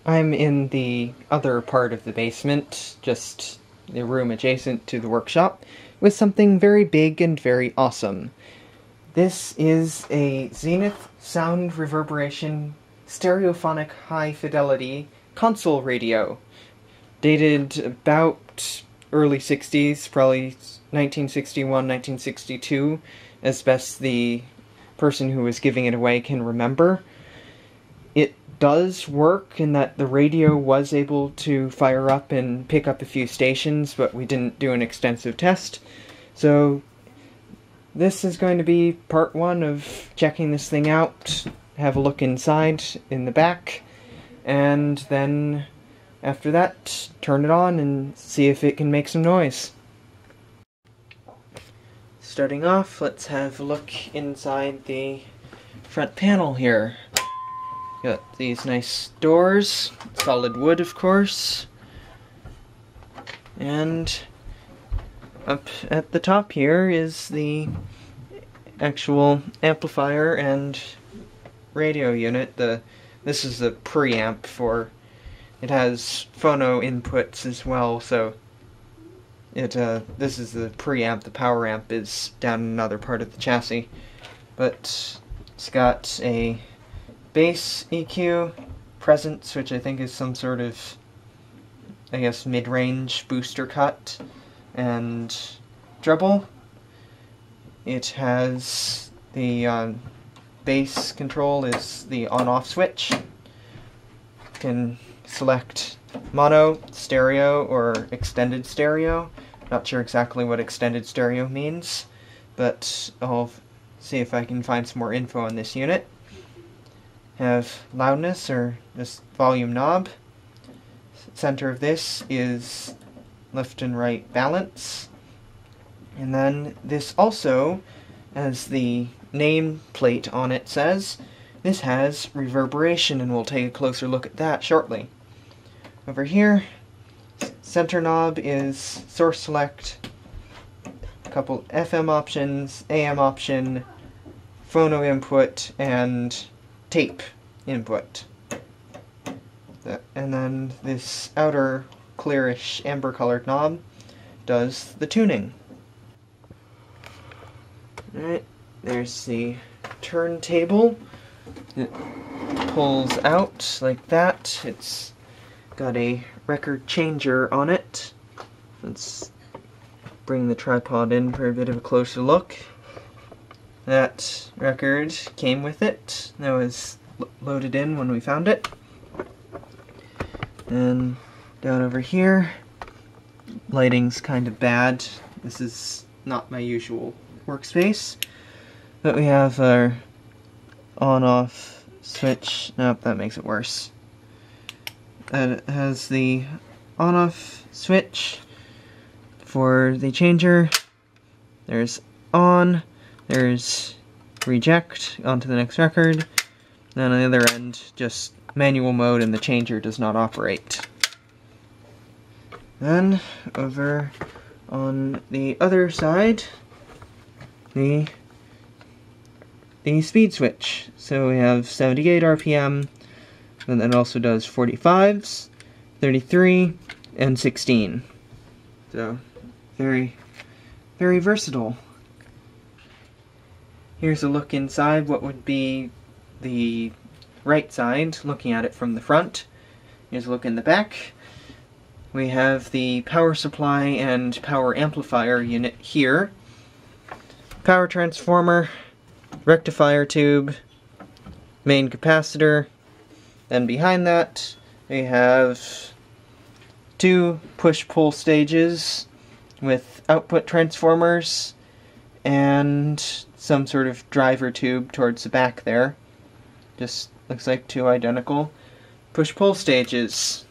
I'm in the other part of the basement, just the room adjacent to the workshop, with something very big and very awesome. This is a Zenith sound reverberation stereophonic high-fidelity console radio, dated about early 60s, probably 1961, 1962, as best the person who was giving it away can remember. It does work in that the radio was able to fire up and pick up a few stations, but we didn't do an extensive test. So this is going to be part one of checking this thing out, have a look inside in the back, and then after that turn it on and see if it can make some noise. Starting off, let's have a look inside the front panel here. Got these nice doors, solid wood of course, and up at the top here is the actual amplifier and radio unit. This is the preamp for, it has phono inputs as well, so this is the preamp. The power amp is down in another part of the chassis, but it's got a bass EQ, presence, which I think is some sort of, I guess, mid-range booster cut, and treble. It has the bass control is the on-off switch. You can select mono, stereo, or extended stereo. Not sure exactly what extended stereo means, but I'll see if I can find some more info on this unit. Have loudness, or this volume knob. Center of this is left and right balance. And then this also, as the name plate on it says, this has reverberation, and we'll take a closer look at that shortly. Over here, center knob is source select, a couple FM options, AM option, phono input, and tape input. And then this outer clearish amber colored knob does the tuning. Alright, there's the turntable. It pulls out like that. It's got a record changer on it. Let's bring the tripod in for a bit of a closer look. That record came with it. That was loaded in when we found it. And down over here, lighting's kind of bad. This is not my usual workspace. But we have our on-off switch. Nope, that makes it worse. It has the on-off switch for the changer. There's on. There's reject onto the next record. Then on the other end, just manual mode, and the changer does not operate. Then over on the other side, the speed switch. So we have 78 RPM, and then it also does 45s, 33, and 16. So very, very versatile. Here's a look inside what would be the right side, looking at it from the front. Here's a look in the back. We have the power supply and power amplifier unit here. Power transformer, rectifier tube, main capacitor. Then behind that we have two push-pull stages with output transformers and some sort of driver tube towards the back there. Just looks like two identical push-pull stages.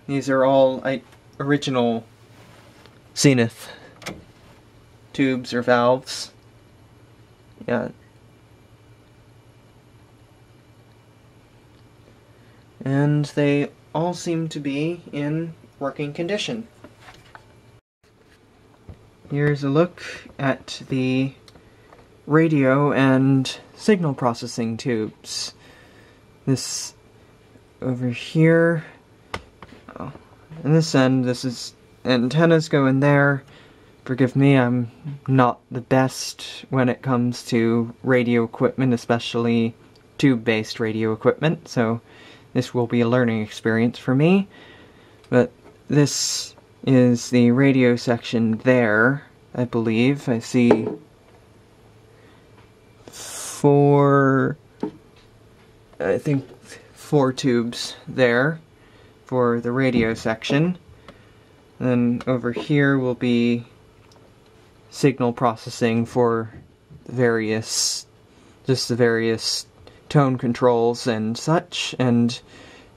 These are all original Zenith tubes or valves. Yeah. And they all seem to be in working condition. Here's a look at the radio and signal processing tubes. This over here, oh, in this end, this is antennas go in there. Forgive me, I'm not the best when it comes to radio equipment, especially tube-based radio equipment, so this will be a learning experience for me. But this is the radio section there, I believe. I see four tubes there for the radio section. Then over here will be signal processing for the various tone controls and such, and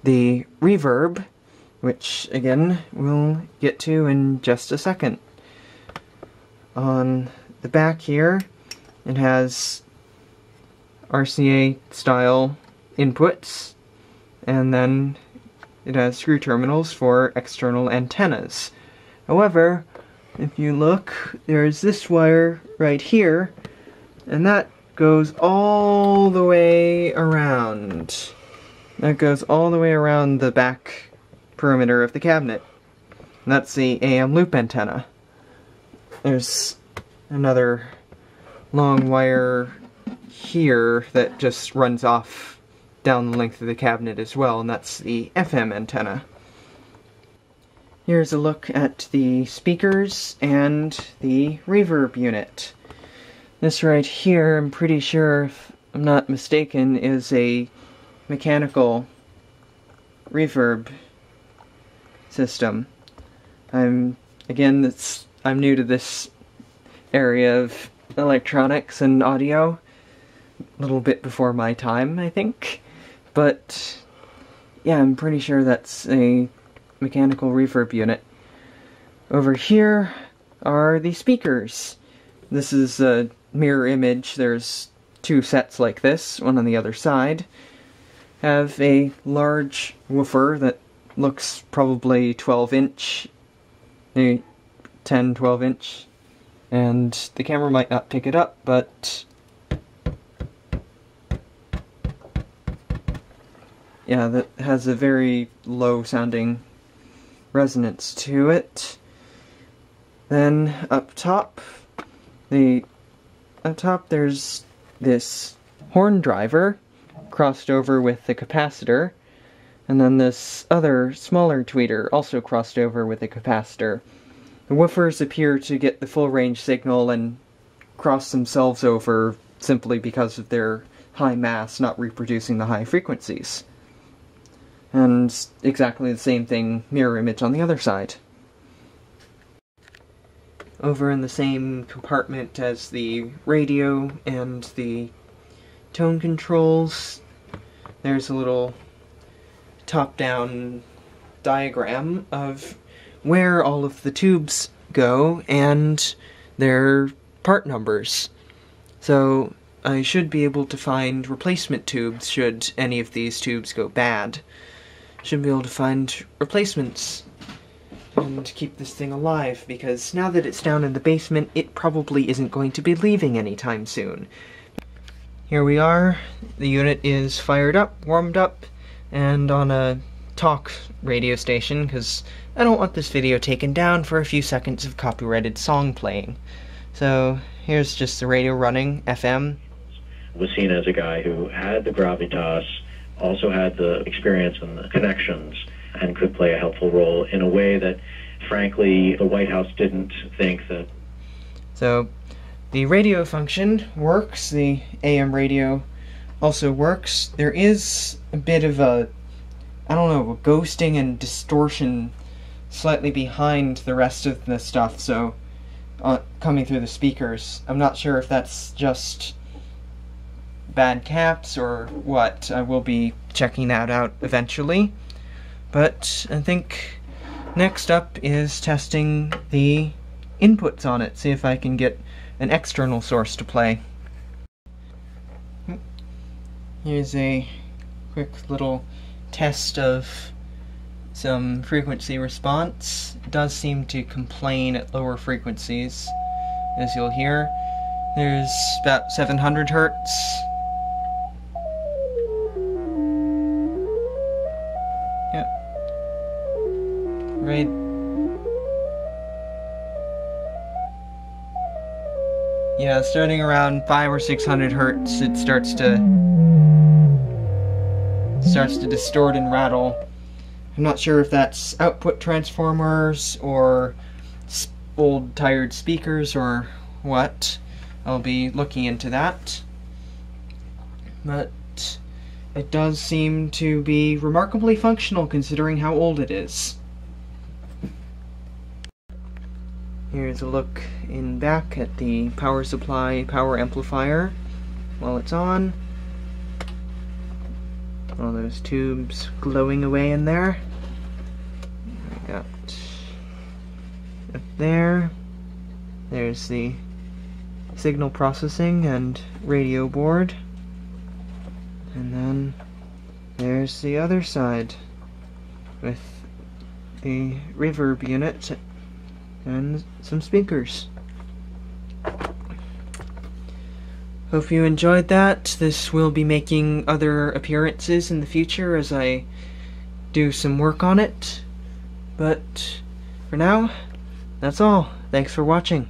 the reverb, which again we'll get to in just a second. On the back here, it has RCA style inputs, and then it has screw terminals for external antennas. However, if you look, there's this wire right here, and that goes all the way around. That goes all the way around the back perimeter of the cabinet. And that's the AM loop antenna. There's another long wire here that just runs off down the length of the cabinet as well, and that's the FM antenna. Here's a look at the speakers and the reverb unit. This right here, I'm pretty sure, if I'm not mistaken, is a mechanical reverb system. I'm new to this area of electronics and audio, a little bit before my time, I think. But yeah, I'm pretty sure that's a mechanical reverb unit. Over here are the speakers. This is a mirror image. There's two sets like this, one on the other side. Have a large woofer that looks probably 12-inch, 10-12-inch, and the camera might not pick it up, but yeah, that has a very low sounding resonance to it. Then up top there's this horn driver crossed over with the capacitor, and then this other smaller tweeter also crossed over with a capacitor. The woofers appear to get the full range signal and cross themselves over simply because of their high mass not reproducing the high frequencies. And exactly the same thing, mirror image on the other side. Over in the same compartment as the radio and the tone controls, there's a little top-down diagram of where all of the tubes go and their part numbers. So I should be able to find replacement tubes should any of these tubes go bad. Should be able to find replacements and keep this thing alive, because now that it's down in the basement, it probably isn't going to be leaving anytime soon. Here we are. The unit is fired up, warmed up, and on a talk radio station, because I don't want this video taken down for a few seconds of copyrighted song playing. So here's just the radio running, FM. Was seen as a guy who had the gravitas, also had the experience and the connections, and could play a helpful role in a way that, frankly, the White House didn't think that. So the radio function works, the AM radio also works. There is a bit of a ghosting and distortion slightly behind the rest of the stuff, so coming through the speakers. I'm not sure if that's just bad caps or what. I will be checking that out eventually. But I think next up is testing the inputs on it, see if I can get an external source to play. Here's a quick little test of some frequency response. It does seem to complain at lower frequencies, as you'll hear. There's about 700 hertz. right. Yeah, starting around 500 or 600 hertz, it starts to distort and rattle. I'm not sure if that's output transformers or old tired speakers or what. I'll be looking into that. But it does seem to be remarkably functional considering how old it is. Here's a look in back at the power supply power amplifier while it's on. All those tubes glowing away in there. We got up there. There's the signal processing and radio board. And then there's the other side with the reverb unit and some speakers. Hope you enjoyed that. This will be making other appearances in the future as I do some work on it. But for now, that's all. Thanks for watching.